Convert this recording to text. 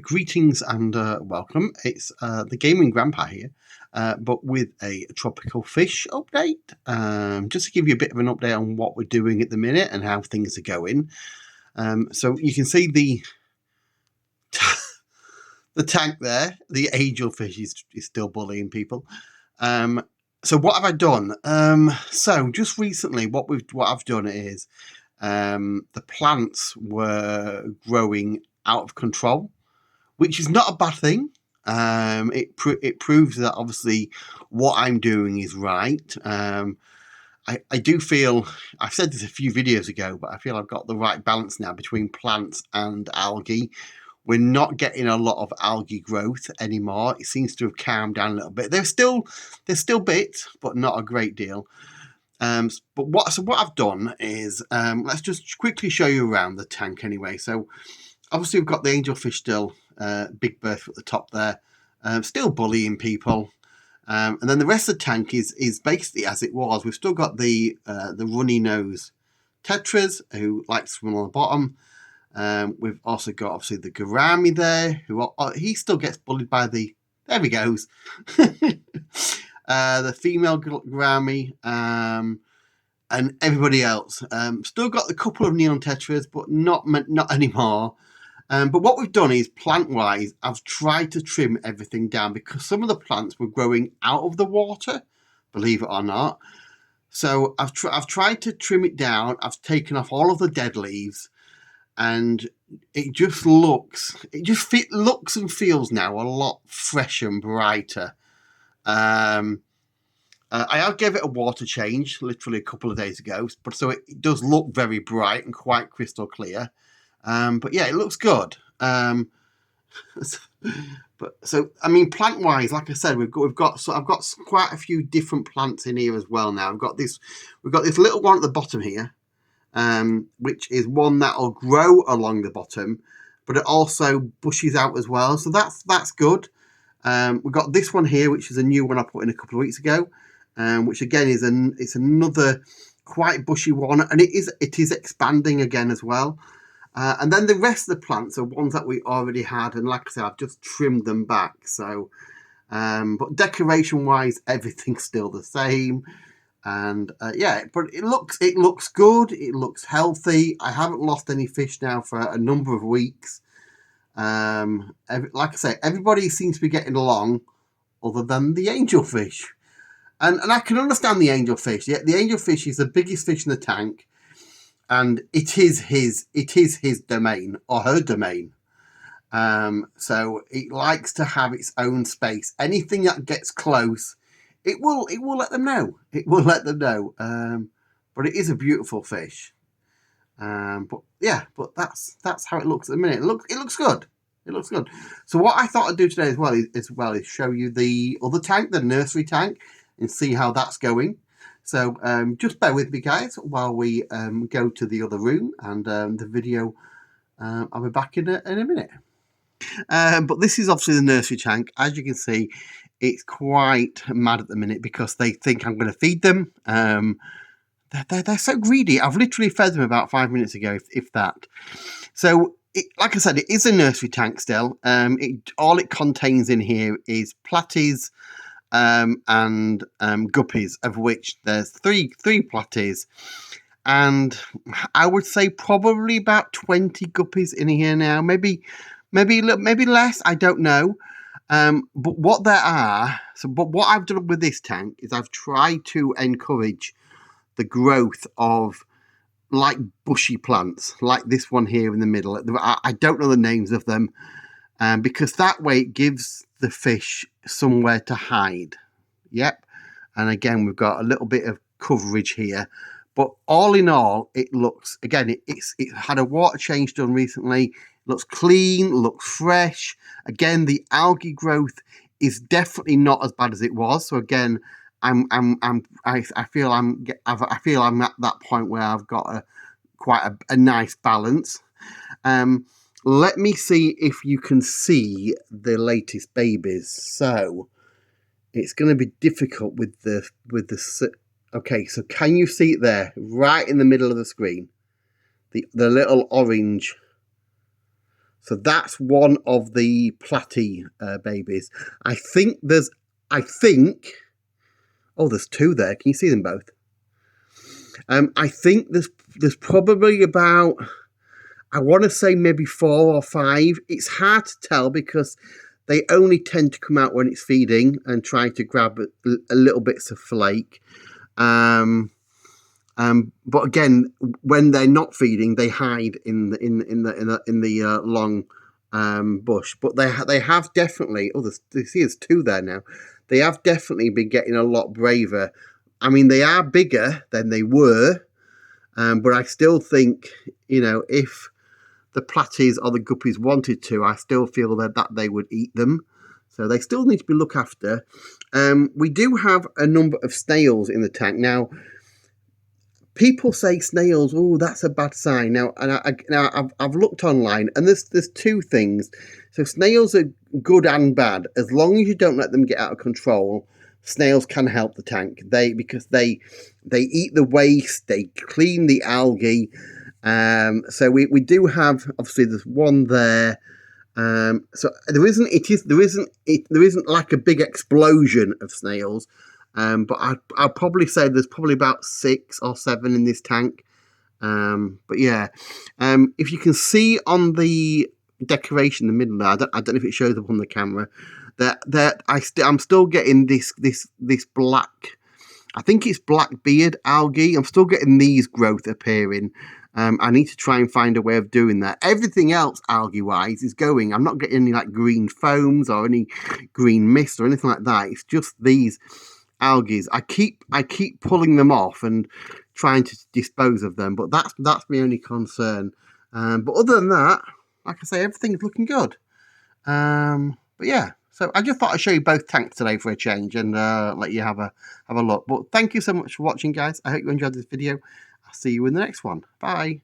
Greetings and welcome. It's the Gaming Grandpa here, but with a tropical fish update. Just to give you a bit of an update on what we're doing at the minute and how things are going. So you can see the tank there. The angelfish is still bullying people. So what have I done? So just recently, what I've done is the plants were growing out of control, which is not a bad thing. It proves that obviously what I'm doing is right. I do feel, I've said this a few videos ago, but I feel I've got the right balance now between plants and algae. We're not getting a lot of algae growth anymore. It seems to have calmed down a little bit. There's still bits, but not a great deal. But what I've done is, let's just quickly show you around the tank anyway. So obviously we've got the angelfish still, big berth at the top there, still bullying people. And then the rest of the tank is basically as it was. We've still got the runny nose tetras who like to swim on the bottom. We've also got obviously the gourami there, who he still gets bullied by the. There he goes. The female gourami and everybody else. Still got the couple of neon tetras, but not anymore. But what we've done is, plant-wise, I've tried to trim everything down because some of the plants were growing out of the water, believe it or not. So I've tried to trim it down. I've taken off all of the dead leaves, and it just looks and feels now a lot fresher and brighter. I gave it a water change literally a couple of days ago, but so it does look very bright and quite crystal clear. But yeah, it looks good. But so I mean, plant-wise, like I said, I've got quite a few different plants in here as well now. We've got this little one at the bottom here, which is one that'll grow along the bottom, but it also bushes out as well. So that's good. We've got this one here, which is a new one I put in a couple of weeks ago, which again it's another quite bushy one, and it is expanding again as well. And then the rest of the plants are ones that we already had, and like I said, I've just trimmed them back. So, but decoration-wise, everything's still the same. And yeah, but it looks good. It looks healthy. I haven't lost any fish now for a number of weeks. Like I say, everybody seems to be getting along, other than the angelfish. And I can understand the angelfish. Yeah, the angelfish is the biggest fish in the tank. And it is his domain or her domain. So it likes to have its own space. Anything that gets close, it will let them know. It will let them know. But it is a beautiful fish. But that's how it looks at the minute. It looks good. It looks good. So what I thought I'd do today as well is show you the other tank, the nursery tank, and see how that's going. So just bear with me, guys, while we go to the other room, and the video, I'll be back in a minute. But this is obviously the nursery tank. As you can see, it's quite mad at the minute because they think I'm going to feed them. They're so greedy. I've literally fed them about 5 minutes ago, if that. So, like I said, it is a nursery tank still. All it contains in here is platies, and guppies, of which there's three platies, and I would say probably about 20 guppies in here now, maybe less, I don't know. But what I've done with this tank is I've tried to encourage the growth of like bushy plants, like this one here in the middle. I don't know the names of them, because that way it gives the fish somewhere to hide. Yep. And again, we've got a little bit of coverage here, but all in all, it looks, again, it had a water change done recently. It looks clean, looks fresh. Again, the algae growth is definitely not as bad as it was. So again, I feel I'm at that point where I've got quite a nice balance. Let me see if you can see the latest babies. So it's going to be difficult with the. Okay, so can you see it there, right in the middle of the screen, the little orange? So that's one of the platy babies. I think there's oh, there's two there. Can you see them both? I think there's probably about, I want to say maybe 4 or 5. It's hard to tell because they only tend to come out when it's feeding and trying to grab a little bits of flake. But again, when they're not feeding, they hide in the long bush. But they have definitely. Oh, there's 2 there now. They have definitely been getting a lot braver. I mean, they are bigger than they were, but I still think, if the platies or the guppies wanted to, I still feel that they would eat them. So they still need to be looked after. We do have a number of snails in the tank. Now, people say snails, oh, that's a bad sign. Now, I've looked online, and there's 2 things. So snails are good and bad. As long as you don't let them get out of control, snails can help the tank. Because they eat the waste, they clean the algae. So we do have, obviously there's one there. So there isn't like a big explosion of snails. But I'll probably say there's probably about 6 or 7 in this tank. But yeah, if you can see on the decoration in the middle there, I don't know if it shows up on the camera, that I'm still getting this black, I think it's black beard algae. I'm still getting these growth appearing. I need to try and find a way of doing that. Everything else algae-wise is going. I'm not getting any like green foams or any green mist or anything like that. It's just these algae. I keep pulling them off and trying to dispose of them, but that's my only concern. But other than that, like I say, everything's looking good. But yeah, so I just thought I'd show you both tanks today for a change and let you have a look. But thank you so much for watching, guys. I hope you enjoyed this video. I'll see you in the next one. Bye.